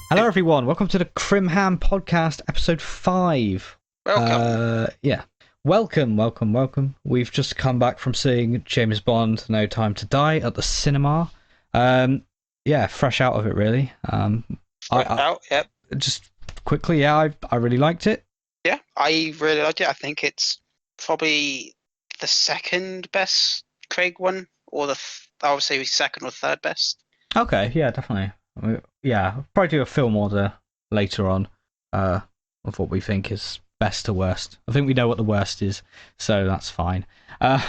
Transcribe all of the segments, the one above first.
Hello, everyone. Welcome to the Crimham Podcast, episode 5. Welcome. Welcome. We've just come back from seeing James Bond, No Time to Die at the cinema. Fresh out of it, really. Yep. Just quickly, I really liked it. Yeah, I really liked it. I think it's probably the second best Craig one, or I would say second or third best. Okay, yeah, definitely. I'll probably do a film order later on of what we think is best to worst. I think we know what the worst is, so that's fine. Yeah.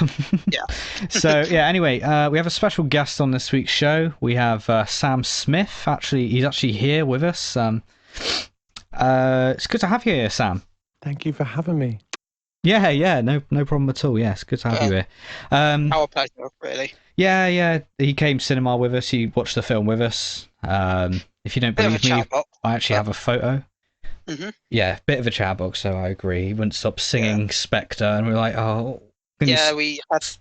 Anyway, we have a special guest on this week's show. We have Sam Smith. He's actually here with us. It's good to have you here, Sam. Thank you for having me. Yeah, no problem at all. Yeah, it's good to have you here. Our pleasure, really. Yeah, he came cinema with us. He watched the film with us. If you don't believe me, I actually have a photo. Mm-hmm. Yeah, bit of a chatbox, so I agree. He wouldn't stop singing Spectre, and we're like, oh. We had to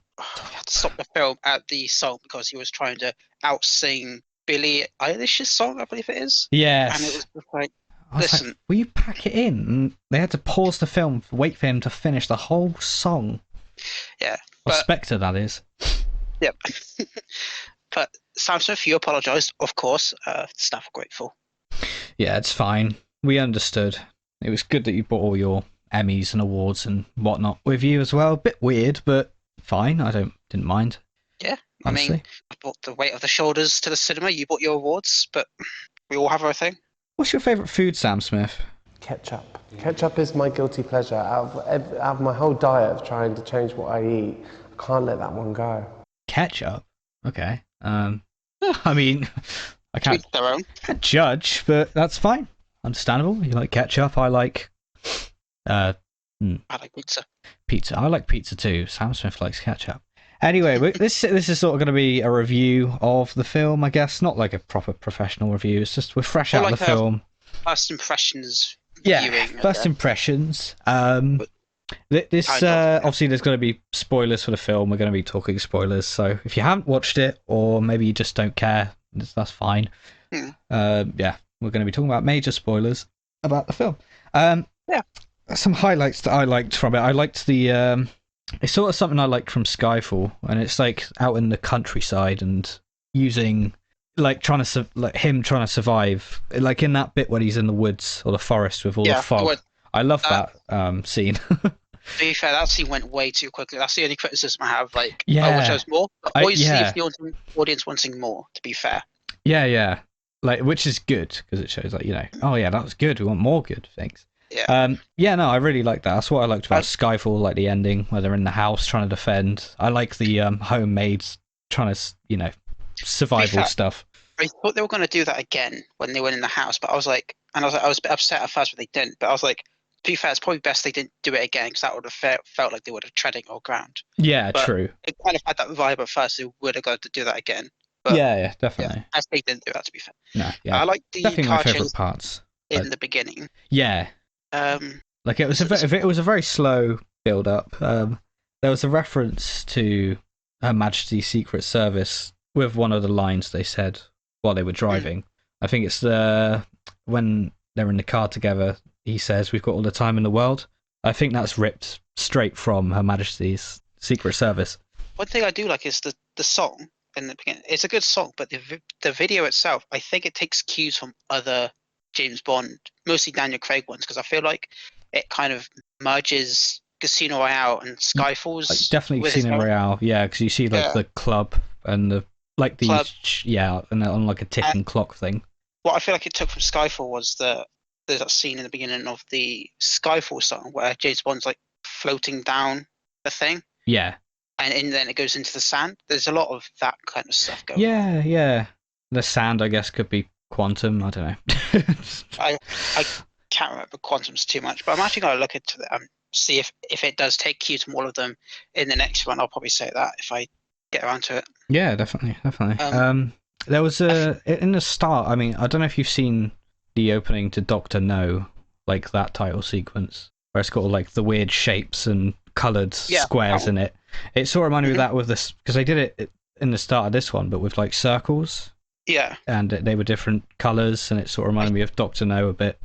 stop the film at the song because he was trying to out-sing Billie Eilish's song, I believe it is. Yes. And it was just like, listen. Like, will you pack it in? And they had to pause the film, wait for him to finish the whole song. Yeah. Or Spectre, that is. Yep. But Sam Smith, you apologised, of course. Staff are grateful. Yeah, it's fine. We understood. It was good that you brought all your Emmys and awards and whatnot with you as well. A bit weird, but fine. I didn't mind. Yeah, honestly. I mean, I brought the weight of the shoulders to the cinema. You brought your awards, but we all have our thing. What's your favourite food, Sam Smith? Ketchup. Ketchup is my guilty pleasure. Out of my whole diet of trying to change what I eat, I can't let that one go. Ketchup? Okay. I mean, I can't judge, but that's fine. Understandable. You like ketchup. I like... I like pizza. Pizza. I like pizza too. Sam Smith likes ketchup. Anyway, this is sort of going to be a review of the film, I guess. Not like a proper professional review. It's just we're fresh out of the film. First impressions. First impressions. This obviously there's going to be spoilers for the film. We're going to be talking spoilers. So if you haven't watched it, or maybe you just don't care, that's fine. We're going to be talking about major spoilers about the film. Some highlights that I liked from it. I liked the it's sort of something I liked from Skyfall, and it's like out in the countryside and using him trying to survive, like in that bit when he's in the woods or the forest with all the fog. I love that scene. To be fair, that scene went way too quickly. That's the only criticism I have. I wish there was more. But always leave the audience wanting more, to be fair. Yeah. Like, which is good because it shows, like, oh yeah, that was good. We want more good things. Yeah. I really like that. That's what I liked about Skyfall, like the ending where they're in the house trying to defend. I like the homemades trying to, survival stuff. I thought they were going to do that again when they went in the house, but I was a bit upset at first when they didn't. But I was like, to be fair, it's probably best they didn't do it again because that would have felt like they would have treading on ground. Yeah, but true. It kind of had that vibe at first. They would have got to do that again. But, yeah, definitely. As they didn't do that, to be fair. No, yeah. I like the definitely my favourite parts in the beginning. Yeah. Like it was a very slow build up. There was a reference to Her Majesty's Secret Service with one of the lines they said while they were driving. I think it's when they're in the car together. He says, "We've got all the time in the world." I think that's ripped straight from Her Majesty's Secret Service. One thing I do like is the song in the beginning. It's a good song, but the video itself, I think it takes cues from other James Bond, mostly Daniel Craig ones, because I feel like it kind of merges Casino Royale and Skyfall's. Like, definitely Casino Royale, yeah, because you see like the club and the and on like a ticking clock thing. What I feel like it took from Skyfall was there's that scene in the beginning of the Skyfall song where James Bond's like floating down the thing. Yeah. And then it goes into the sand. There's a lot of that kind of stuff going on. Yeah. The sand, I guess, could be Quantum. I don't know. I can't remember Quantum's too much, but I'm actually going to look into it and see if it does take cues from all of them in the next one. I'll probably say that if I get around to it. Yeah, definitely. There was in the start. I mean, I don't know if you've seen the opening to Doctor No, like that title sequence where it's got all like the weird shapes and coloured squares in it. It sort of reminded me of that with this because they did it in the start of this one, but with like circles. Yeah. and they were different colours, and it sort of reminded me of Doctor No a bit.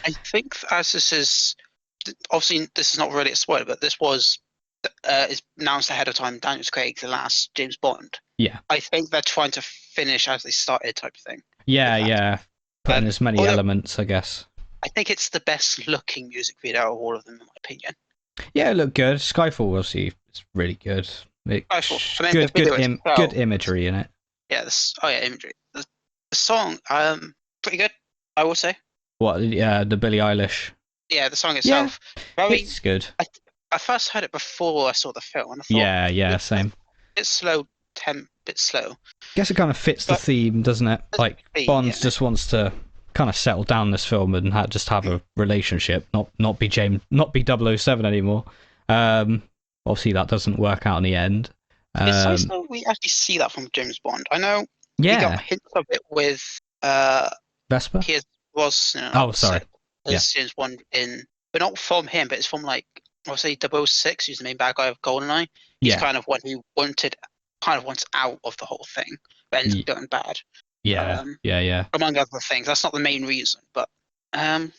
I think as this is obviously this is not really a spoiler, but this is announced ahead of time. Daniel Craig, the last James Bond. Yeah. I think they're trying to finish as they started, type of thing. Yeah. Put in as many although elements, I guess. I think it's the best looking music video of all of them, in my opinion. Yeah, it looked good. Skyfall, obviously, is really good. Skyfall. I mean, Good imagery in it. Yeah. Imagery. The song, pretty good, I will say. What? Yeah, the Billie Eilish. Yeah, the song itself. It's good. I first heard it before I saw the film, and I thought, yeah, same. It's slow, bit slow. Guess it kind of fits the theme, doesn't it? Like Bond just wants to kind of settle down this film and just have a relationship, not be 007 anymore. Obviously that doesn't work out in the end. It's nice that we actually see that from James Bond. I know we got hints of it with Vesper. James Bond but not from him, but it's from like I'll say 006, who's the main bad guy of GoldenEye. He's kind of one who wants out of the whole thing, but ends up going bad. Yeah. Among other things, that's not the main reason, but I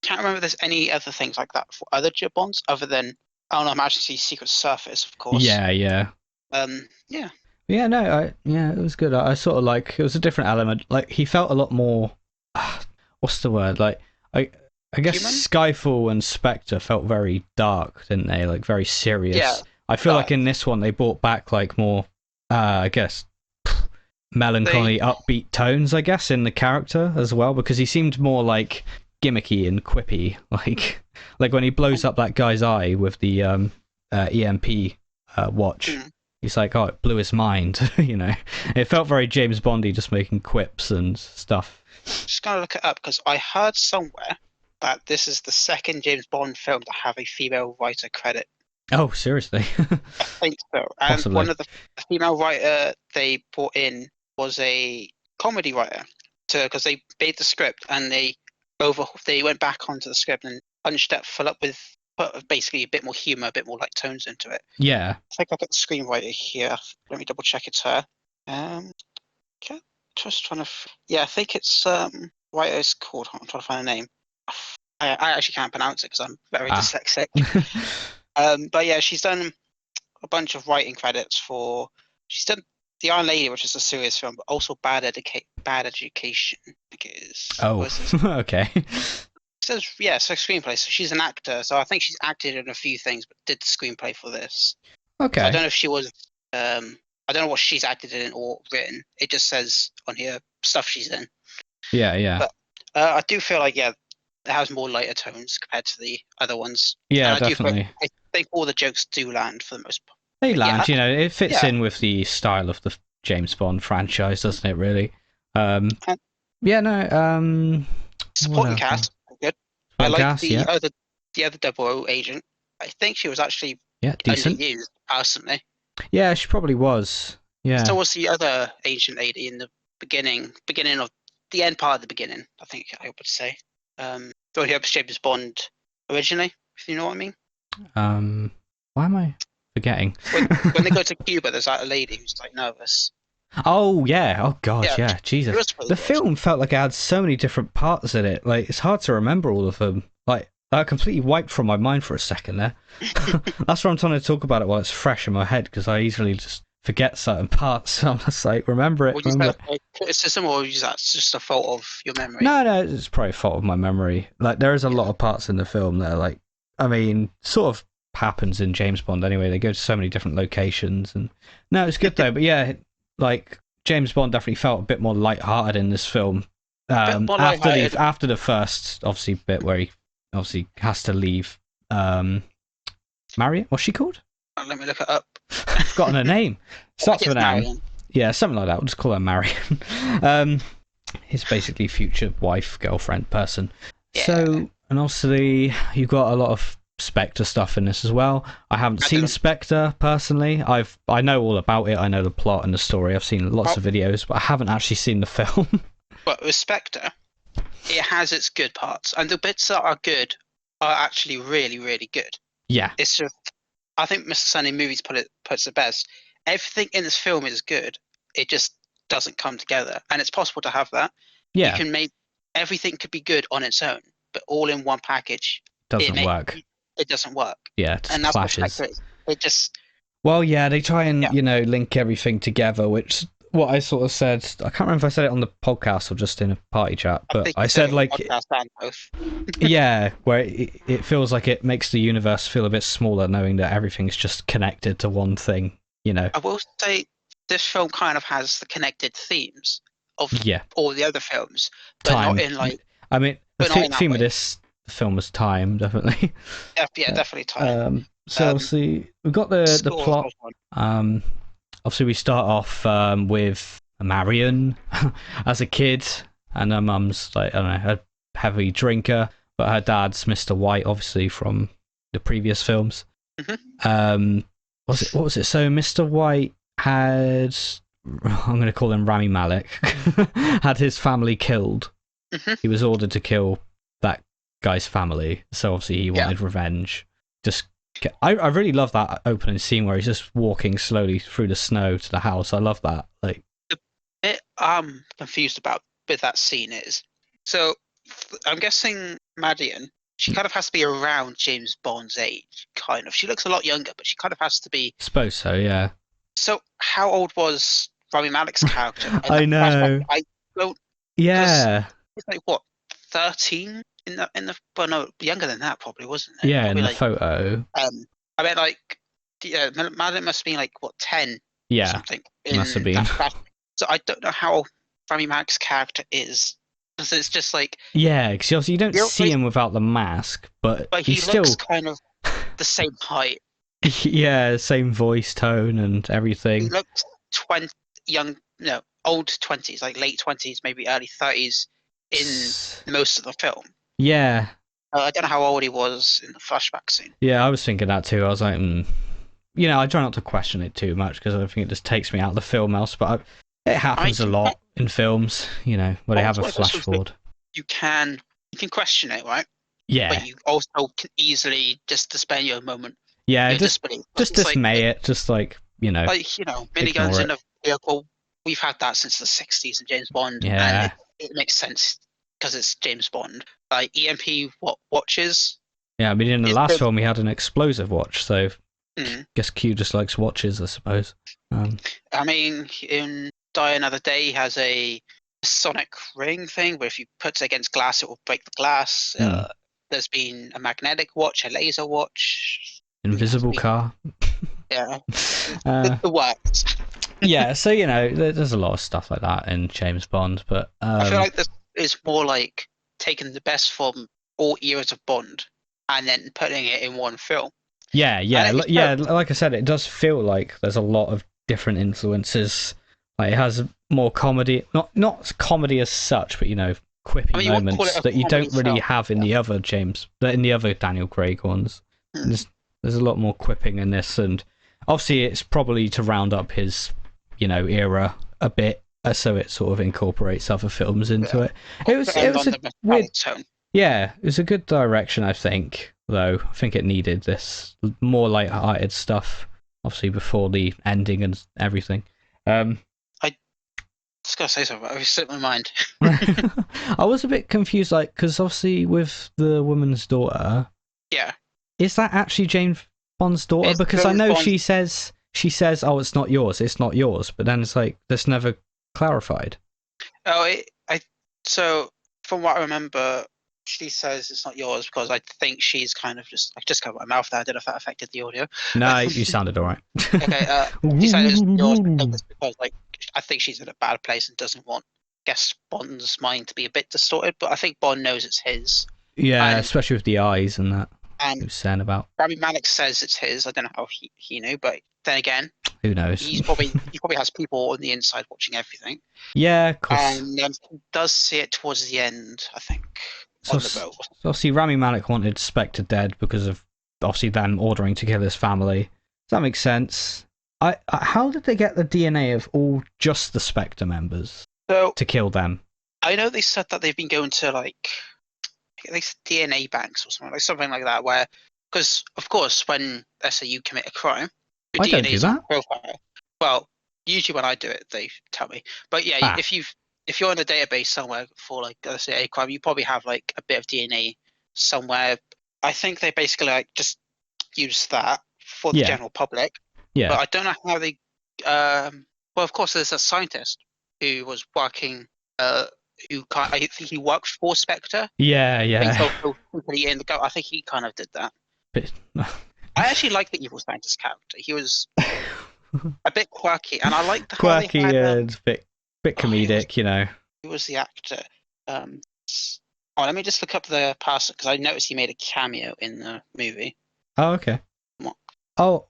can't remember if there's any other things like that for other James Bonds other than Majesty's Secret Service, of course. Yeah. Yeah, no, it was good. I sort of like it was a different element. Like he felt a lot more. What's the word? Like I guess Human? Skyfall and Spectre felt very dark, didn't they? Like very serious. Yeah. I feel like in this one they brought back like more, I guess, melancholy, upbeat tones. I guess in the character as well, because he seemed more like gimmicky and quippy, like when he blows up that guy's eye with the EMP watch. He's like, oh, it blew his mind. It felt very James Bondy, just making quips and stuff. Just gonna look it up because I heard somewhere that this is the second James Bond film to have a female writer credit. Oh, seriously? I think so. And Possibly. One of the female writer they brought in was a comedy writer, because they made the script and they went back onto the script and punched it full up with basically a bit more humor, a bit more like tones into it. Yeah. I think I've got the screenwriter here. Let me double check it's her. Okay, just trying to. I think it's writer's called. I'm trying to find a name. I actually can't pronounce it because I'm very dyslexic. But yeah, she's done a bunch of writing credits for. She's done The Iron Lady, which is a serious film, but also Bad Education. Okay. It says screenplay. So she's an actor. So I think she's acted in a few things, but did the screenplay for this. Okay. So I don't know if she was. I don't know what she's acted in or written. It just says on here stuff she's in. Yeah. But I do feel like it has more lighter tones compared to the other ones. Yeah, definitely. I think all the jokes do land for the most part. They land, it fits in with the style of the James Bond franchise, doesn't it? Really. Supporting cast, good. I like the other 00 agent. I think she was actually decent. underused personally. Yeah, she probably was. Yeah. So was the other agent lady in the beginning of the end part of the beginning. I think I would say. Though he was James Bond originally, if you know what I mean. Why am I forgetting? when they go to Cuba, there's that lady who's like nervous. Oh yeah! Oh god, yeah! Jesus, really the film felt like it had so many different parts in it. Like it's hard to remember all of them. Like that completely wiped from my mind for a second there. That's why I'm trying to talk about it while it's fresh in my head, because I easily just forget certain parts. So I'm just like, remember it. Criticism, or is that just a fault of your memory? No, it's probably a fault of my memory. Like there is a lot of parts in the film that are like, I mean, sort of happens in James Bond anyway. They go to so many different locations, and no, it's good though. But yeah, like James Bond definitely felt a bit more light-hearted in this film. After the first obviously bit where he obviously has to leave. Marion, what's she called? Let me look it up. I've forgotten her name. Starts with an M. Yeah, something like that. We'll just call her Marion. His basically future wife, girlfriend, person. Yeah. So, and obviously you've got a lot of Spectre stuff in this as well. I haven't seen Spectre personally. I know all about it. I know the plot and the story. I've seen lots of videos, but I haven't actually seen the film. But with Spectre, it has its good parts, and the bits that are good are actually really, really good. Yeah, it's just I think Mr. Sunny Movies puts it best. Everything in this film is good. It just doesn't come together, and it's possible to have that. Yeah. You can make everything could be good on its own, but all in one package Doesn't work. It doesn't work. Yeah, it just and that's clashes. What it just. Well, yeah, they try and link everything together, which what I sort of said. I can't remember if I said it on the podcast or just in a party chat, but I said like, yeah, where it feels like it makes the universe feel a bit smaller, knowing that everything's just connected to one thing. I will say this film kind of has the connected themes of all the other films, but time. not in like. I mean, the theme of this film was time, definitely. Yeah, definitely time. So obviously we've got the plot. Obviously we start off with Marion as a kid, and her mum's like, I don't know, a heavy drinker, but her dad's Mr. White, obviously from the previous films. Mm-hmm. What was it? So Mr. White had, I'm going to call him Rami Malek, had his family killed. Mm-hmm. He was ordered to kill that guy's family, so obviously he wanted revenge. I really love that opening scene where he's just walking slowly through the snow to the house. I love that. Like, the bit I'm confused about with that scene is, so I'm guessing Marion, she kind of has to be around James Bond's age, kind of. She looks a lot younger, but she kind of has to be. Suppose so, yeah. So how old was Rami Malek's character? I know. I don't. Yeah. It's like what, 13 in the. Well, no, younger than that probably, wasn't it? Yeah, probably in the photo. I bet like, Malek must have been like what, 10? Yeah, or something. Must have been. So I don't know how old Rami Malek's character is. Because it's just like. Yeah, because you don't see him without the mask, but he looks still kind of the same height. Yeah, same voice tone and everything. He looks old 20s, like late 20s, maybe early 30s in most of the film. Yeah. I don't know how old he was in the flashback scene. Yeah, I was thinking that too. I was like, I try not to question it too much because I think it just takes me out of the film else, but it happens a lot in films, where they have a flash forward. You can question it, right? Yeah. But you also can easily just display your moment. Yeah, just dismay it, just like, miniguns in a vehicle. We've had that since the 60s in James Bond. Yeah. And it makes sense because it's James Bond. Like EMP watches. Yeah, I mean, in the last film we had an explosive watch, so I guess Q just likes watches, I suppose. I mean, in Die Another Day, he has a sonic ring thing where if you put it against glass, it will break the glass. There's been a magnetic watch, a laser watch. Invisible car. Yeah. The works. Yeah, so, there's a lot of stuff like that in James Bond, but... I feel like this is more like taking the best from all eras of Bond and then putting it in one film. Yeah, like I said, it does feel like there's a lot of different influences. Like, it has more comedy, not comedy as such, but, quippy moments that you don't really have in the other Daniel Craig ones. There's a lot more quipping in this, and obviously it's probably to round up his, era a bit, so it sort of incorporates other films into it. It was a weird tone. Yeah, it was a good direction, I think. Though I think it needed this more light-hearted stuff, obviously before the ending and everything. I just gotta say something, but it slipped my mind. I was a bit confused, because obviously with the woman's daughter. Yeah. Is that actually James Bond's daughter? Because I know she says, "Oh, it's not yours," but then it's like that's never clarified. Oh, so from what I remember, she says it's not yours because I think she's kind of I just covered my mouth there. I don't know if that affected the audio. No, you sounded all right. Okay, she said it's yours because I think she's in a bad place and doesn't want Bond's mind to be a bit distorted. But I think Bond knows it's his. Yeah, especially with the eyes and that. And he was saying about. Rami Malek says it's his. I don't know how he knew, but then again, who knows? He probably has people on the inside watching everything. Yeah, of course. And he does see it towards the end, I think. On the boat. So obviously, Rami Malek wanted Spectre dead because of obviously them ordering to kill his family. Does that make sense? How did they get the DNA of just the Spectre members to kill them? I know they said that they've been going to DNA banks or something like that, where, because of course when let's say you commit a crime, your I don't do that. Profile. Well, usually when I do it, they tell me. But yeah, Ah. if you're in a database somewhere for like let's say a crime, you probably have like a bit of DNA somewhere. I think they basically like just use that for the Yeah. general public. Yeah. But I don't know how they. Well, of course, there's a scientist who was working. I think he worked for Spectre. Yeah. Yeah. I think he kind of did that. Bit- I actually like the evil scientist character. He was a bit quirky, and I liked how Quirky they had. and bit comedic, you know. Who was the actor? Let me just look up the person because I noticed he made a cameo in the movie. Oh, okay. What? Oh,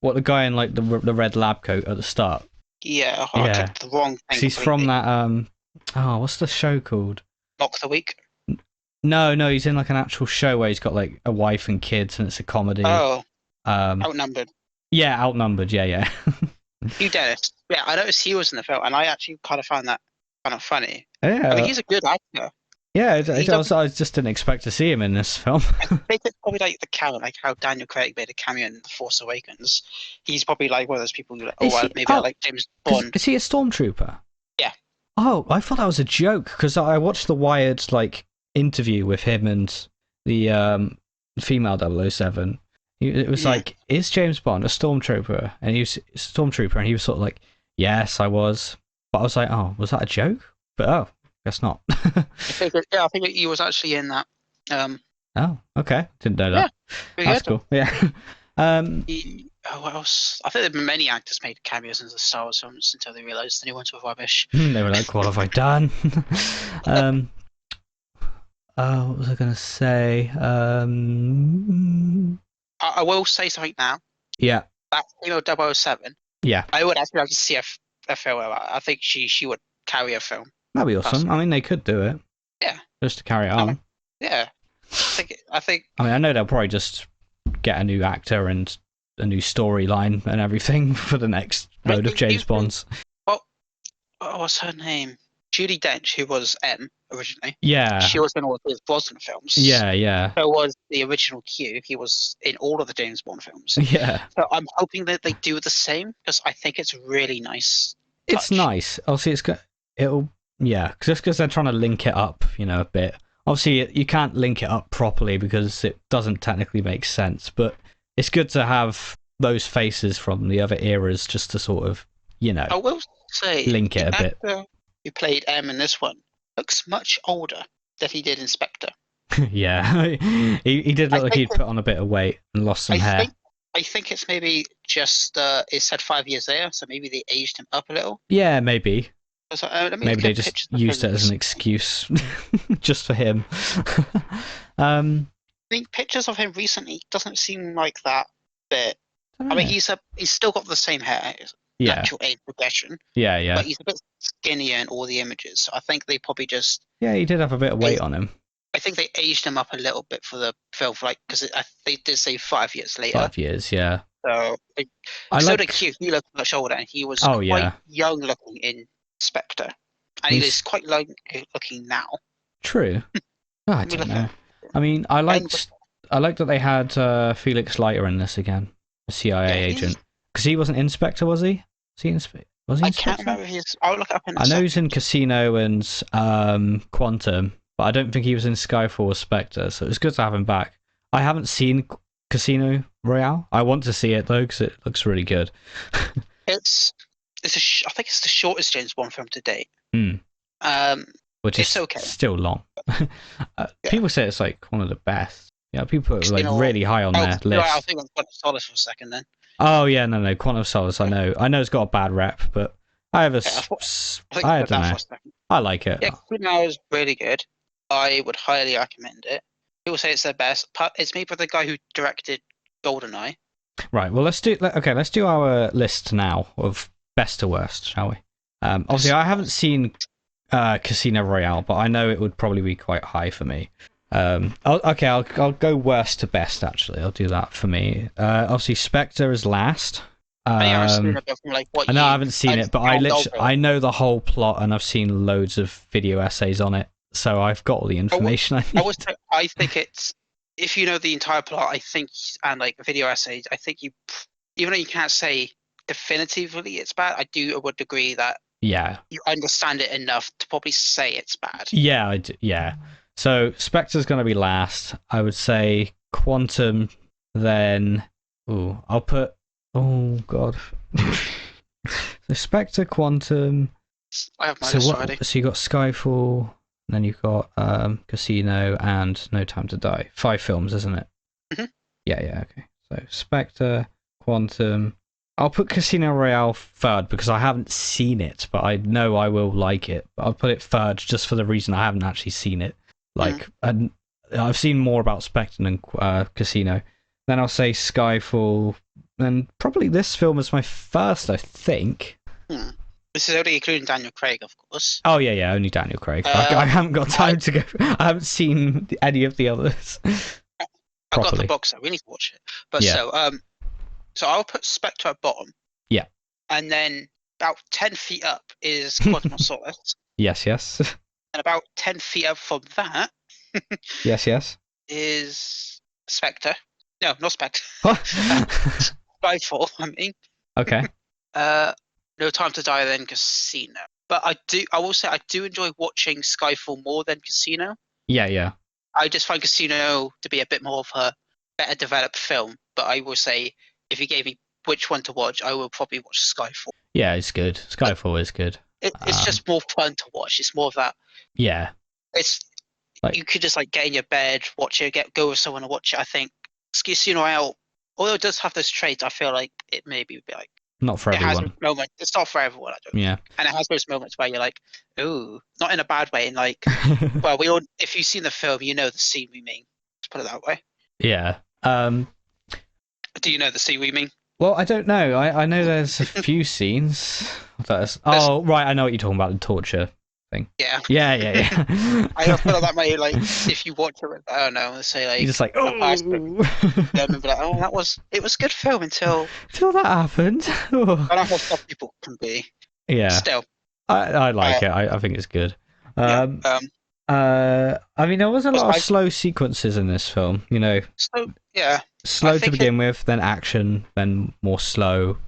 what, the guy in like the red lab coat at the start? Yeah, I clicked the wrong thing. He's from that what's the show called? Lock the Week. No, he's in like an actual show where he's got like a wife and kids, and it's a comedy. Oh, Outnumbered. Yeah, Outnumbered. Yeah. Hugh Dennis. Yeah, I noticed he was in the film, and I actually kind of found that kind of funny. Yeah. I mean, he's a good actor. Yeah, I just didn't expect to see him in this film. I think it's probably like the cameo, like how Daniel Craig made a cameo in The Force Awakens. He's probably like one of those people who like, I like James Bond. Is he a stormtrooper? Yeah. Oh, I thought that was a joke because I watched the Wired like interview with him and the female 007. It was like, is James Bond a stormtrooper? And he was a stormtrooper, and he was sort of like, yes, I was. But I was like, oh, was that a joke? But oh, guess not. I think he was actually in that. Oh, okay, didn't know that. Yeah, that's cool. Yeah. What else? I think there have been many actors made cameos in the Star Wars films until they realised the new ones were rubbish. They were like, what have I done? What was I going to say? I will say something now. Yeah. That female 007. Yeah. I would actually like to see a film about it. I think she would carry a film. That'd be awesome. Personally. I mean, they could do it. Yeah. Just to carry it on. Yeah. I think. I mean, I know they'll probably just get a new actor and a new storyline and everything for the next load of James Bonds. Well, what's her name? Judi Dench, who was M originally. Yeah. She was in all of his Brosnan films. Yeah. So was the original Q. He was in all of the James Bond films. Yeah. So I'm hoping that they do the same because I think it's really nice. It's nice. Obviously, because they're trying to link it up, a bit. Obviously, you can't link it up properly because it doesn't technically make sense, but it's good to have those faces from the other eras just to sort of, I will say, link it a bit. Who played M in this one looks much older than he did in Spectre. Yeah, he did look like he'd put on a bit of weight and lost some hair. I think it's maybe just it said 5 years later, so maybe they aged him up a little. Yeah, maybe. So, maybe they just used it as an excuse just for him. I think pictures of him recently doesn't seem like that bit. I mean, he's still got the same hair. Natural age progression. Yeah. But he's a bit skinnier in all the images, so I think they probably just. Yeah, he did have a bit of weight on him. I think they aged him up a little bit for the film, because they did say 5 years later. 5 years, yeah. So, did Q. He looked much older, and he was quite young looking in Spectre, and he is quite young looking now. True. I don't know. I mean, I liked that they had Felix Leiter in this again, a CIA agent, because he wasn't Inspector, was he? Was he I can't remember his. I'll look it up in a I know second. he's in Casino and Quantum, but I don't think he was in Skyfall or Spectre, so it's good to have him back. I haven't seen Casino Royale. I want to see it though because it looks really good. I think it's the shortest James Bond film to date. Which is okay. Still long. People say it's like one of the best. Yeah, people are like really high on their list. I'll think on Quantum of Solace for a second then. Oh yeah, no, Quantum of Solace. I know it's got a bad rep, but I don't know. I like it. Yeah, Casino is really good. I would highly recommend it. People say it's their best. It's made by the guy who directed GoldenEye. Right. Well, let's do our list now of best to worst, shall we? Obviously, I haven't seen Casino Royale, but I know it would probably be quite high for me. I'll go worst to best. Actually, I'll do that for me. Obviously, Spectre is last. I haven't seen it, but I know the whole plot, and I've seen loads of video essays on it, so I've got all the information I need. I think it's, if you know the entire plot, I think, and like video essays, I think you, even though you can't say definitively it's bad, I would agree that Yeah. you understand it enough to probably say it's bad. Yeah, yeah. So Spectre's going to be last. I would say Quantum, then... Ooh, I'll put... Oh, God. So Spectre, Quantum... I have my list already. So you got Skyfall, then you've got Casino, and No Time to Die. 5 films, isn't it? Mm-hmm. Yeah, okay. So Spectre, Quantum... I'll put Casino Royale third because I haven't seen it, but I know I will like it. But I'll put it third just for the reason I haven't actually seen it. And I've seen more about Spectre than Casino. Then I'll say Skyfall. Then probably this film is my first, I think. This is only including Daniel Craig, of course. Oh yeah, only Daniel Craig. I haven't got time to go. I haven't seen any of the others. I've got the box set. We need to watch it. But so I'll put Spectre at bottom. Yeah. And then about 10 feet up is Quantum of Solace. Yes. And about 10 feet up from that. Yes. Is Spectre. No, not Spectre. Skyfall, I mean. Okay. No Time to Die, then Casino. But I will say I do enjoy watching Skyfall more than Casino. Yeah. I just find Casino to be a bit more of a better developed film. But I will say, if you gave me which one to watch, I will probably watch Skyfall. Yeah, it's good. Skyfall is good. It's just more fun to watch. It's more of that. Yeah. It's you could just get in your bed, watch it, go with someone to watch it. I think Casino Royale, although it does have those traits, I feel like it may be not for everyone. Has moments. It's not for everyone. I don't. Yeah. And it has those moments where you're like, ooh, not in a bad way. And well, if you've seen the film, you know the scene we mean. Let's put it that way. Yeah. Do you know the scene we mean? Well, I don't know. I know there's a few scenes. Oh, right. I know what you're talking about, the torture thing. Yeah. Yeah. I feel like that may, if you watch it, I don't know, let's say, you're just like, oh. Yeah, remember that, it was a good film until that happened. I don't know how some people can be. Yeah. Still. I like it. I think it's good. I mean, there was a lot of slow sequences in this film, So, yeah. Slow to begin with, then action, then more slow,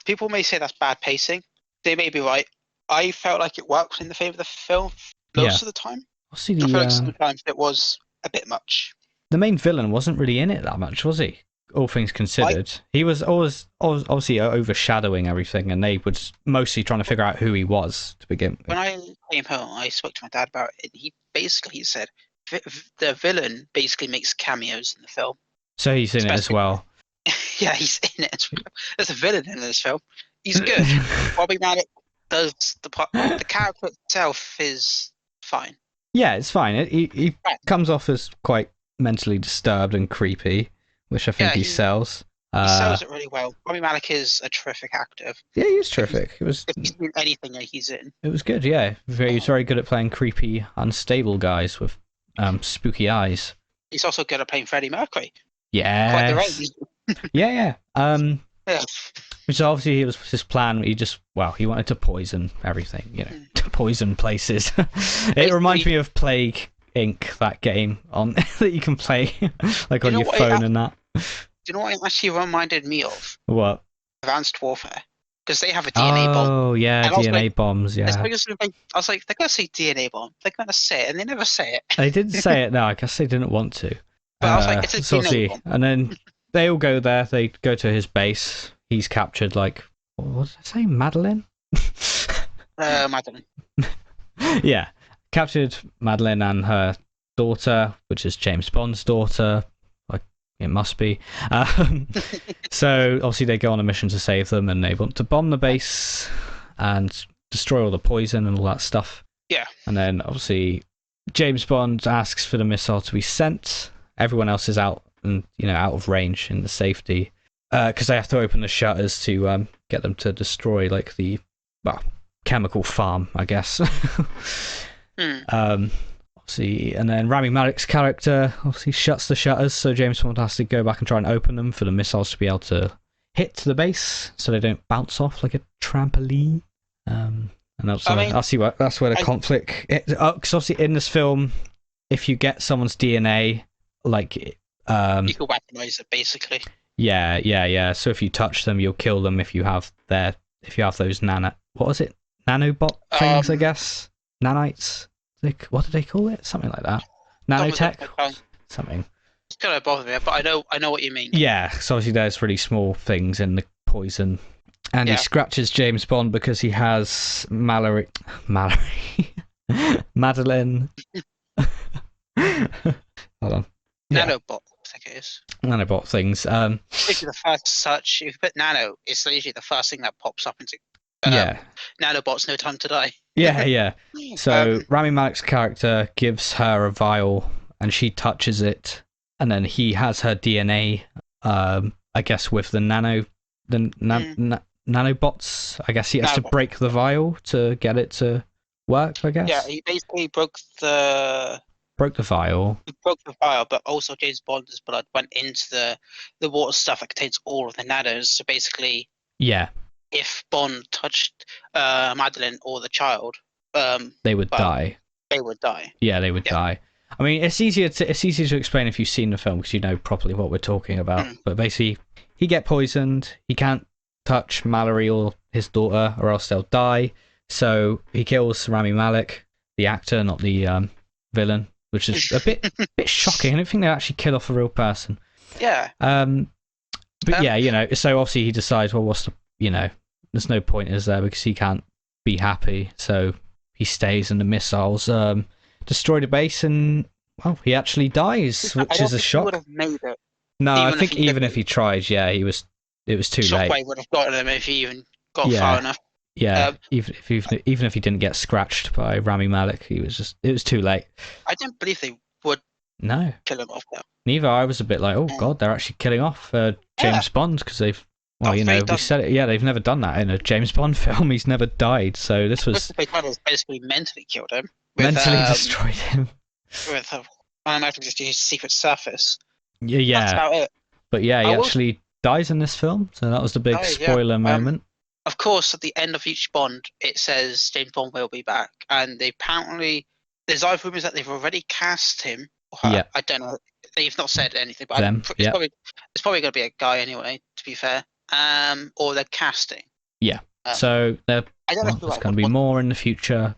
People may say that's bad pacing. They may be right. I felt like it worked in the favour of the film most of the time. I feel like sometimes it was a bit much. The main villain wasn't really in it that much, was he? All things considered. He was always obviously overshadowing everything, and they were mostly trying to figure out who he was to begin with. When I came home, I spoke to my dad about it. He basically said the villain basically makes cameos in the film. So he's in it as well. Yeah, he's in it as well. There's a villain in this film. He's good. Bobby Malek does the character itself is fine. Yeah, it's fine. He comes off as quite mentally disturbed and creepy, which I think he sells. He sells it really well. Bobby Malek is a terrific actor. Yeah, he was terrific. If he's in anything that he's in. It was good, yeah. He's very good at playing creepy, unstable guys with spooky eyes. He's also good at playing Freddie Mercury. Yeah. Yeah. Yeah. Which obviously was his plan. He wanted to poison everything, to poison places. It reminds me of Plague Inc., that game that you can play on your phone and that. Do you know what it actually reminded me of? What? Advanced Warfare. Because they have a DNA bomb. Oh, yeah, DNA bombs, yeah. I was like, they're going to say DNA bomb. They're going to say it, and they never say it. They didn't say it, no. I guess they didn't want to. But I was like, it's a DNA bomb. And then they all go there. They go to his base. He's captured, what did I say? Madeline? Madeline. Yeah. Captured Madeline and her daughter, which is James Bond's daughter. It must be. So obviously they go on a mission to save them, and they want to bomb the base and destroy all the poison and all that stuff. Yeah. And then obviously James Bond asks for the missile to be sent. Everyone else is out and out of range in the safety, because they have to open the shutters to get them to destroy the chemical farm, I guess. Obviously, and then Rami Malek's character obviously shuts the shutters, so James Bond has to go back and try and open them for the missiles to be able to hit the base, so they don't bounce off like a trampoline. And that's that's where the conflict. Because obviously in this film, if you get someone's DNA, you can weaponize it basically. Yeah. So if you touch them, you'll kill them if you have those nanobot things, I guess. Nanites. What did they call it? Something like that. Nanotech. Something. It's gonna bother me, but I know what you mean. Yeah, so obviously there's really small things in the poison. And he scratches James Bond because he has Mallory. Madeline. Hold on. Nanobot, I think it is. Nanobot things. Usually the first search, if you put nano, it's usually the first thing that pops up into. Nanobots, No Time to Die. Yeah. So Rami Malek's character gives her a vial, and she touches it, and then he has her DNA. I guess with the nanobots. I guess he has to break the vial to get it to work. I guess. Yeah, he basically broke the vial. He broke the vial, but also James Bond's blood went into the water stuff that contains all of the nanos. So basically, if Bond touched Madeline or the child, they would die. They would die. Yeah, they would die. I mean, it's easier to explain if you've seen the film because you know properly what we're talking about. But basically, he get poisoned. He can't touch Mallory or his daughter, or else they'll die. So he kills Rami Malek, the actor, not the villain, which is a bit shocking. I don't think they actually kill off a real person. Yeah. But yeah, so obviously he decides, well, there's no point, is there? Because he can't be happy, so he stays, and the missiles destroy the base, and well, he actually dies, which is a shock. He would have made it. No, I think even if he tried, it was too late. Shockwave would have gotten him if he even got far enough. Yeah, even if he didn't get scratched by Rami Malek, it was too late. I didn't believe they would kill him off though. Neither. I was a bit like, oh god, they're actually killing off James Bond because they've. Well, we said it. Yeah, they've never done that in a James Bond film. He's never died, so this was. They basically mentally killed him. Mentally destroyed him. With I imagine just his secret surface. Yeah. That's about it. But yeah, he actually dies in this film, so that was the big spoiler moment. Of course, at the end of each Bond, it says James Bond will be back, and there's either rumors that they've already cast him. Or her. I don't know. They've not said anything, but it's probably going to be a guy anyway. To be fair, or they're casting. Yeah. So there's going to be more in the future.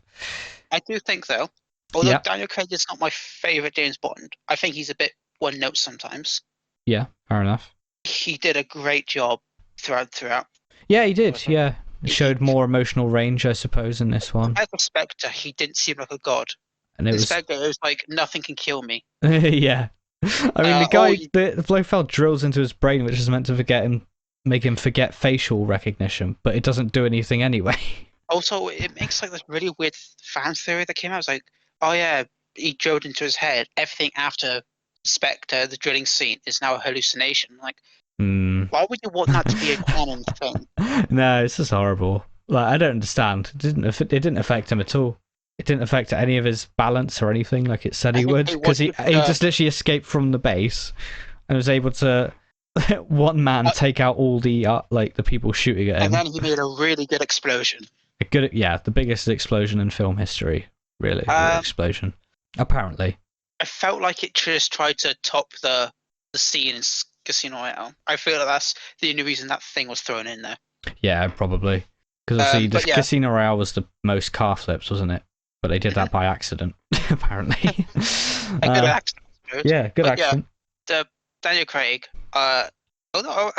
I do think though, although Daniel Craig is not my favorite James Bond, I think he's a bit one note sometimes. Yeah, fair enough. He did a great job throughout. Yeah, he did. Yeah, it showed more emotional range, I suppose, in this one. As a Spectre, he didn't seem like a god. And it was like nothing can kill me. Yeah, I mean the guy, the Blofeld drills into his brain, which is meant to make him forget facial recognition, but it doesn't do anything anyway. Also, it makes like this really weird fan theory that came out. It's like, oh yeah, he drilled into his head. Everything after Spectre, the drilling scene, is now a hallucination. Like, why would you want that to be a canon thing? No, it's just horrible. Like, I don't understand. It didn't affect him at all. It didn't affect any of his balance or anything like it said he would, because he just literally escaped from the base and was able to one man take out all the the people shooting at him. And then he made a really good explosion. The biggest explosion in film history, really. Explosion, apparently. I felt like it just tried to top the scene in Casino Royale. I feel like that's the only reason that thing was thrown in there. Yeah, probably. Because obviously Casino Royale was the most car flips, wasn't it? But they did that by accident, apparently. A good accident. Yeah, good accident. Yeah, Daniel Craig, although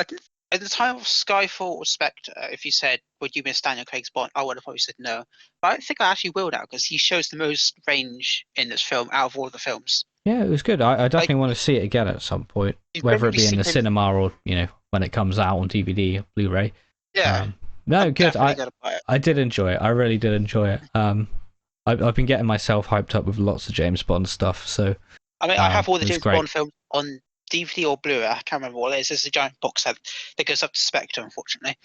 at the time of Skyfall or Spectre, if you said, would you miss Daniel Craig's Bond, I would have probably said no. But I think I actually will now, because he shows the most range in this film out of all of the films. Yeah, it was good. I definitely want to see it again at some point, whether it be in the cinema or, when it comes out on DVD or Blu-ray. Yeah. No, good. I did enjoy it. I really did enjoy it. I've been getting myself hyped up with lots of James Bond stuff, so... I mean, I have all the James Bond films on DVD or Blu-ray. I can't remember what it is. It's a giant box set that goes up to Spectre, unfortunately.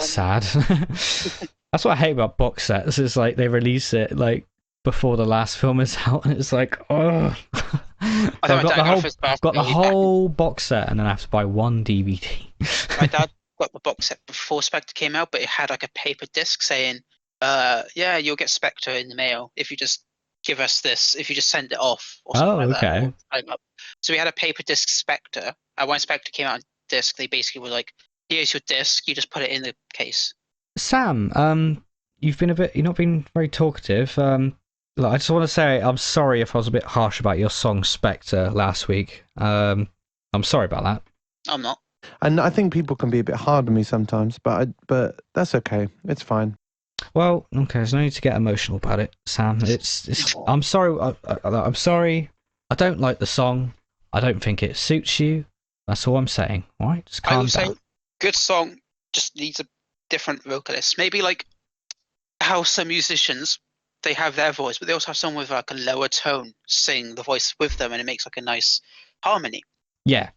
Sad. That's what I hate about box sets. Is like they release it like before the last film is out, and it's like, oh. I've got the whole box set, and then I have to buy one DVD. My dad got the box set before Spectre came out, but it had like a paper disc saying, you'll get Spectre in the mail if you just give us this, if you just send it off or something like okay. that. So we had a paper disc Spectre. When Spectre came out on disc. They basically were like, here's your disc, you just put it in the case. Sam, you're not been very talkative. Look, I just want to say I'm sorry if I was a bit harsh about your song Spectre last week. I'm sorry about that. I'm not. And I think people can be a bit hard on me sometimes, but that's okay. It's fine. Well, okay, there's no need to get emotional about it, Sam. It's. I'm sorry. I'm sorry. I don't like the song. I don't think it suits you. That's all I'm saying. All right, just calm down. Say, good song, just needs a different vocalist. Maybe like how some musicians, they have their voice, but they also have someone with like a lower tone sing the voice with them, and it makes like a nice harmony. Yeah.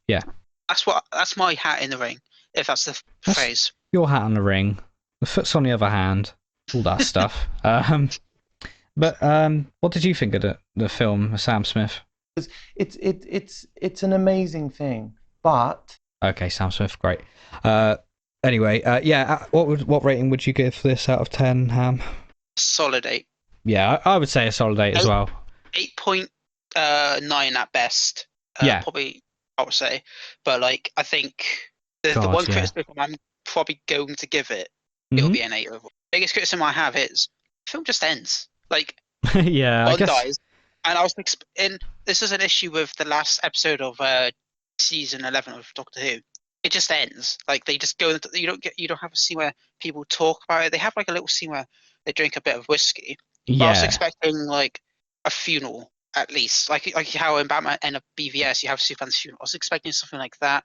That's my hat in the ring, if that's the phrase. Your hat on the ring. The foot's on the other hand. All that stuff. But what did you think of the film, Sam Smith? It's an amazing thing, but okay, Sam Smith, great. Anyway, what rating would you give this out of 10, Ham? Solid 8. Yeah, I would say a solid 8 as well. 8.9 at best. Probably, I would say. But like, I think the one criticism I'm probably going to give it, it'll be an 8 overall. Biggest criticism I have is the film just ends. Like, yeah, I guess. Dies, and I was this is an issue with the last episode of season 11 of Doctor Who. It just ends. Like they just go. You don't have a scene where people talk about it. They have like a little scene where they drink a bit of whiskey. Yeah. But I was expecting like a funeral at least, like how in Batman and a BVS you have Superman's funeral. I was expecting something like that.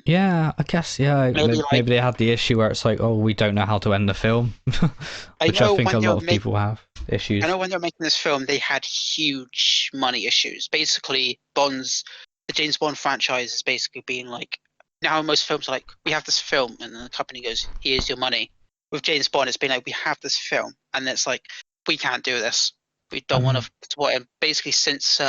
Yeah, I guess. Yeah, maybe they had the issue where it's like, oh, we don't know how to end the film, which I think a lot of people have issues. I know when they were making this film, they had huge money issues. Basically, the James Bond franchise is basically being like, now most films are like, we have this film, and then the company goes, here's your money. With James Bond, it's been like, we have this film, and it's like, we can't do this. We don't want to support him. Basically, since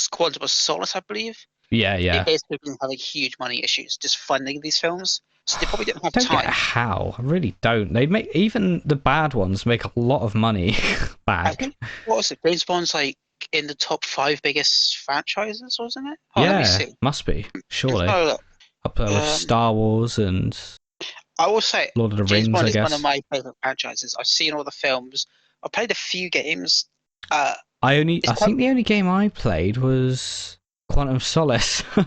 Quantum of Solace, I believe. Yeah. They basically been having huge money issues just funding these films, so they probably didn't have time. Get how? I really don't. They make even the bad ones make a lot of money back. I think, what was it? James Bond's like in the top 5 biggest franchises, wasn't it? Let me see. Must be surely up there with Star Wars and. I will say, Lord of the James Rings. Bond I is guess one of my favorite franchises. I've seen all the films. I've played a few games. I think the only game I played was Quantum of Solace. I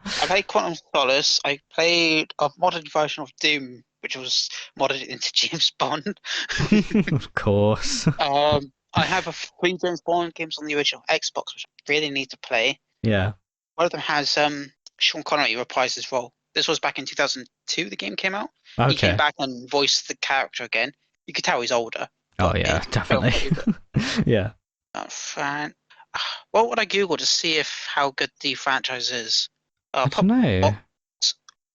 played Quantum of Solace. I played a modded version of Doom, which was modded into James Bond. Of course. I have 3 James Bond games on the original Xbox, which I really need to play. Yeah. One of them has Sean Connery reprised his role. This was back in 2002. The game came out. Okay. He came back and voiced the character again. You could tell he's older. Oh yeah, definitely. Yeah. Fine. What would I Google to see how good the franchise is? I don't know.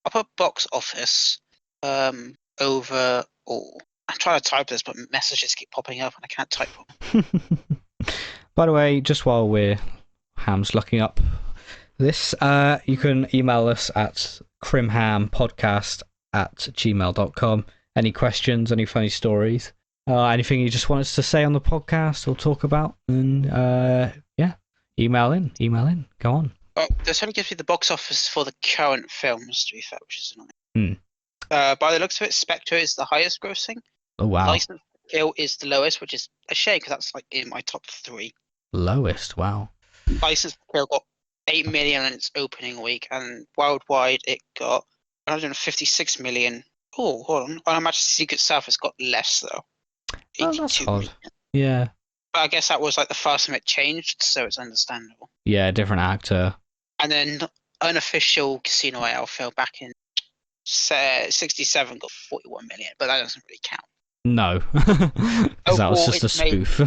I'll put box office overall. I'm trying to type this, but messages keep popping up and I can't type them. By the way, just while Ham's looking up this, you can email us at crimhampodcast@gmail.com. Any questions, any funny stories, anything you just want us to say on the podcast or talk about, and email in. Go on. Well, this only gives me the box office for the current films, to be fair, which is annoying. By the looks of it, Spectre is the highest grossing. Oh wow. License to Kill is the lowest, which is a shame because that's like in my top 3. Lowest, wow. License to Kill got 8 million in its opening week, and worldwide it got 156 million. Oh, hold on. I imagine Secret Service got less though. Oh, that's odd. Million. Yeah. But I guess that was like the first time it changed, so it's understandable. Yeah, different actor. And then unofficial Casino Royale film back in 67 got 41 million, but that doesn't really count. No, because that was just a spoof.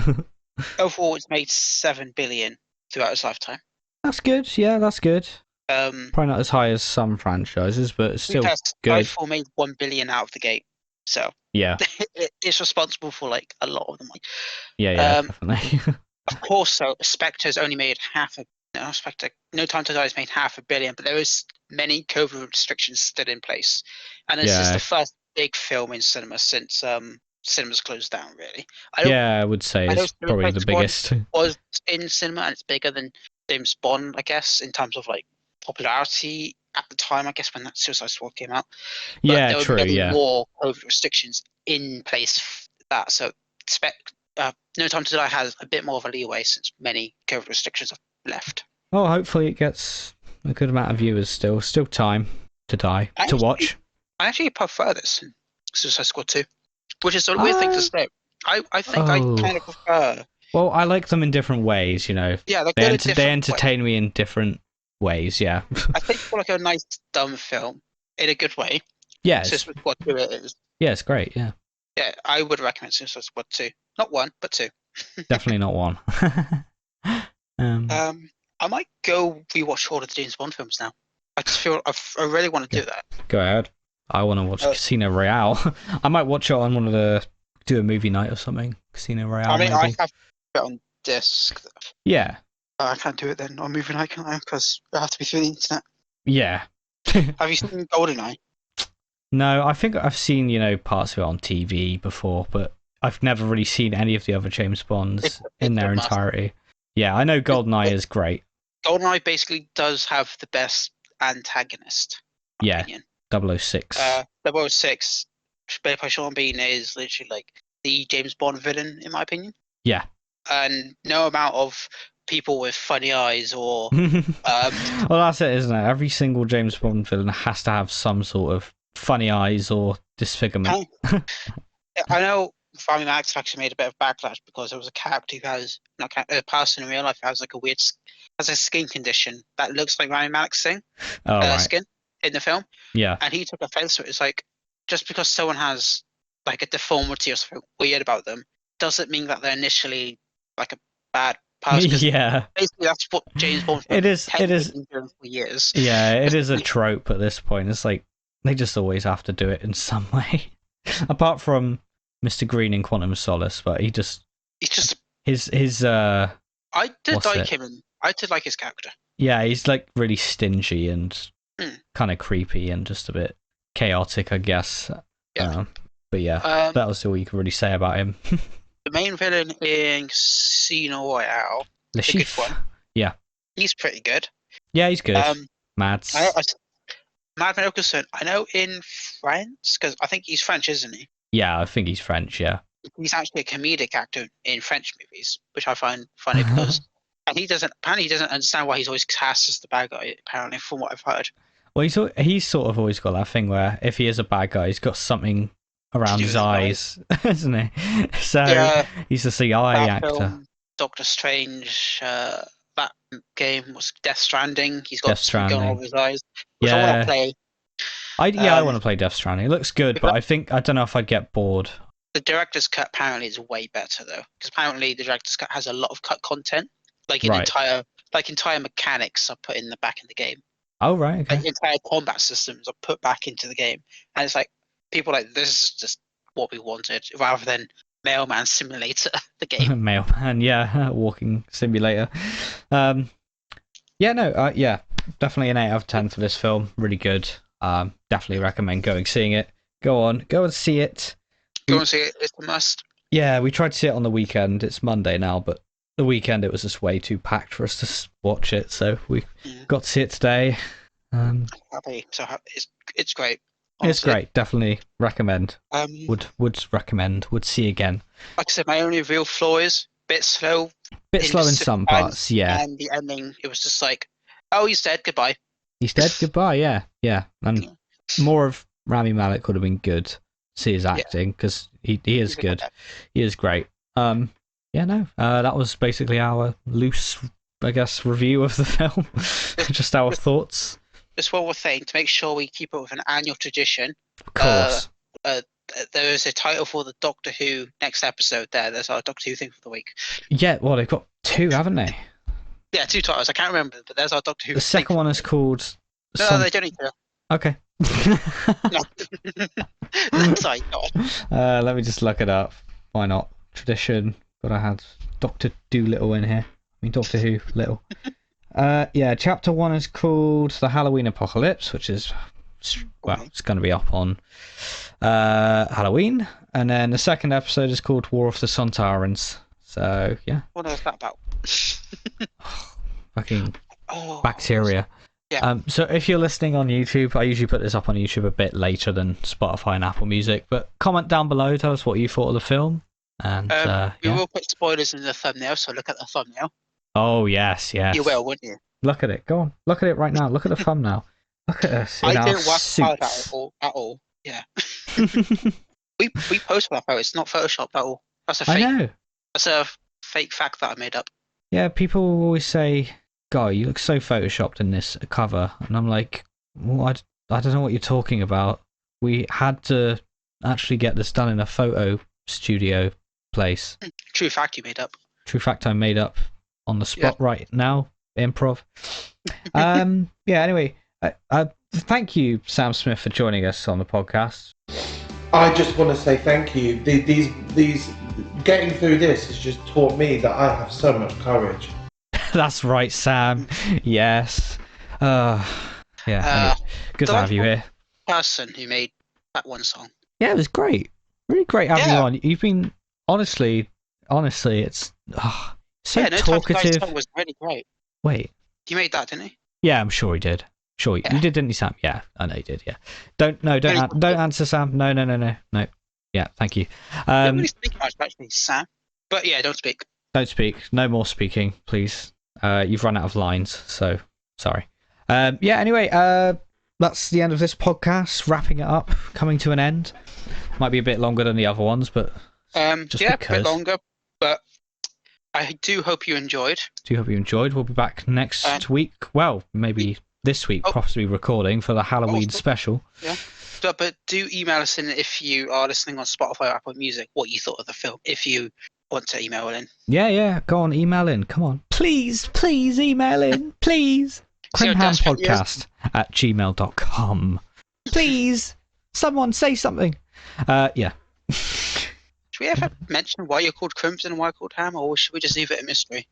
Overall, it's made 7 billion throughout its lifetime. That's good. Yeah, that's good. Probably not as high as some franchises, but it's still good. Skyfall made 1 billion out of the gate, so yeah, it's responsible for like a lot of the money. Yeah, definitely. Of course, so Spectre's only made No Time to Die has made $500 million, but there is many COVID restrictions still in place, and this is the first big film in cinema since cinemas closed down. Really, I would say it's probably the biggest. Was in cinema, and it's bigger than James Bond, I guess, in terms of like popularity at the time, I guess, when that Suicide Squad came out. But Yeah, there were true. many Yeah. more COVID restrictions in place for that. So No Time to Die has a bit more of a leeway since many COVID restrictions have left. Well, hopefully it gets a good amount of viewers still. Still time to watch. I actually prefer this than Suicide Squad 2, which is a weird thing to say. I think I kind of prefer. Well, I like them in different ways, you know. Yeah, they entertain me in different ways, yeah. I think it's like a nice, dumb film in a good way. Yeah. Suicide Squad 2 it is. Yeah, it's great, yeah. Yeah, I would recommend Suicide Squad 2. Not 1, but 2. Definitely not 1. I might go rewatch all of the James Bond films now. I just feel I really want to do that. Go ahead. I want to watch Casino Royale. I might watch it on do a movie night or something. Casino Royale. I mean, maybe. I have it on disc. Yeah. I can't do it then on movie night, can I? Because I have to be through the internet. Yeah. Have you seen GoldenEye? No, I think I've seen, parts of it on TV before, but I've never really seen any of the other James Bonds in their entirety. Yeah, I know GoldenEye is great. GoldenEye basically does have the best antagonist. Yeah, opinion. 006. 006, played by Sean Bean, is literally like the James Bond villain, in my opinion. Yeah. And no amount of people with funny eyes or... well, that's it, isn't it? Every single James Bond villain has to have some sort of funny eyes or disfigurement. I know Rami Malek's actually made a bit of backlash because there was a character who has, a person in real life who has like has a skin condition that looks like Rami Malek's skin in the film. Yeah. And he took offense to it. It's like, just because someone has like a deformity or something weird about them doesn't mean that they're initially like a bad person. Yeah. Basically, that's what James Bond has been doing for years. Yeah, it is a trope at this point. It's like they just always have to do it in some way. Apart from Mr. Green in Quantum of Solace, but he's just his I did like him, and I did like his character. Yeah, he's like really stingy and kind of creepy and just a bit chaotic, I guess. Yeah. But yeah, that was all you could really say about him. The main villain in Casino Royale, the good one. Yeah. He's pretty good. Yeah, he's good. Mads. Mad Mikkelsen, I know in France, because I think he's French, isn't he? Yeah, I think he's French, yeah. He's actually a comedic actor in French movies, which I find funny because he doesn't understand why he's always cast as the bad guy, apparently, from what I've heard. Well, he's sort of always got that thing where if he is a bad guy, he's got something around his eyes, isn't he? So he's just the eye actor. Film, Doctor Strange, that game was Death Stranding. He's got something going on with his eyes, which I want to play. I want to play Death Stranding. It looks good, but I don't know if I'd get bored. The director's cut apparently is way better though, because apparently the director's cut has a lot of cut content, like entire mechanics are put in the back of the game. Oh right, okay. Like entire combat systems are put back into the game, and it's like people are like, this is just what we wanted, rather than Mailman Simulator, the game. Mailman, yeah, walking simulator. Definitely an 8 out of 10 for this film. Really good. Definitely recommend seeing it. Go and see it. Go and see it. It's a must. Yeah, we tried to see it on the weekend. It's Monday now, but the weekend it was just way too packed for us to watch it, so we got to see it today. Happy. So it's great. Honestly. It's great. Definitely recommend. Would recommend. Would see again. Like I said, my only real flaw is a bit slow. In some parts, yeah. And the ending, it was just like, oh, he's dead. Goodbye. He's dead. Goodbye. Yeah. And more of Rami Malek would have been good. See his acting because he is good. He is great. That was basically our loose, I guess, review of the film. Just our thoughts. Just one more thing to make sure we keep it with an annual tradition. Of course. There is a title for the Doctor Who next episode. There's our Doctor Who thing for the week. Yeah, well, they've got 2, haven't they? Yeah, 2 titles. I can't remember, but there's our Doctor Who. The second one is called. No, they don't need to. Okay. No. Sorry, let me just look it up. Why not? Tradition. But I had Doctor Dolittle in here. I mean, Doctor Who Little. Chapter 1 is called The Halloween Apocalypse, which is, it's going to be up on Halloween. And then the second episode is called War of the Sontarans. So, yeah. What is that about? Fucking bacteria. Yeah. So if you're listening on YouTube, I usually put this up on YouTube a bit later than Spotify and Apple Music. But comment down below, tell us what you thought of the film. And we will put spoilers in the thumbnail, so look at the thumbnail. Oh yes. You will, wouldn't you? Look at it. Go on. Look at it right now. Look at the thumbnail. Look at us in I our didn't work hard suits. at all. Yeah. we posted that photo. It's not photoshopped at all. That's a fake. I know. That's a fake fact that I made up. Yeah, people always say, "Guy, you look so photoshopped in this cover," and I'm like, "Well, I don't know what you're talking about. We had to actually get this done in a photo studio place." True fact you made up. True fact I made up on the spot right now. Improv. Yeah. Anyway, thank you, Sam Smith, for joining us on the podcast. I just want to say thank you. These getting through this has just taught me that I have so much courage. That's right, Sam. Yes. Yeah. Anyway, good to have you here. Person who made that one song. Yeah, it was great. Really great having you on. You've been honestly, it's so talkative. Song was really great. Wait. You made that, didn't you? Yeah, I'm sure he did. Sure, you did, didn't you, Sam? Yeah, I know you did. Yeah. Don't answer, Sam. No. Yeah, thank you. Don't really speak much, actually, Sam. But yeah, don't speak. Don't speak. No more speaking, please. You've run out of lines, so sorry. Yeah. Anyway, that's the end of this podcast. Wrapping it up, coming to an end. Might be a bit longer than the other ones, but just a because. bit longer. But I do hope you enjoyed. We'll be back next week. Well, maybe this week, possibly recording for the Halloween special. Yeah. But do email us in if you are listening on Spotify or Apple Music what you thought of the film. If you want to email in. Yeah. Go on, email in. Come on. Please email in. Please. Crimham Podcast at gmail.com. Please. Someone say something. Yeah. Should we ever mention why you're called Crimson and why you're called Ham, or should we just leave it a mystery?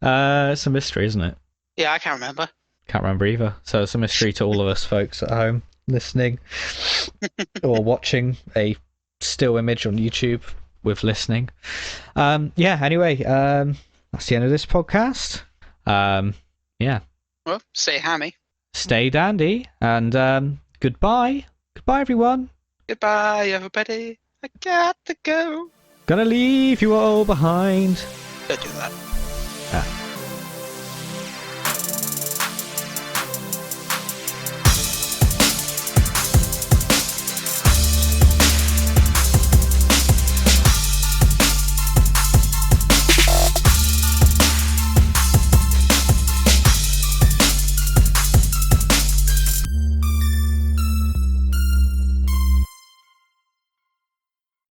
It's a mystery, isn't it? Yeah, I can't remember. Can't remember either. So it's a mystery to all of us folks at home listening or watching a still image on YouTube with listening. Yeah, anyway, that's the end of this podcast. Yeah. Well, stay hammy. Stay dandy, and goodbye. Goodbye, everyone. Goodbye, everybody. I got to go. Gonna leave you all behind. Don't do that.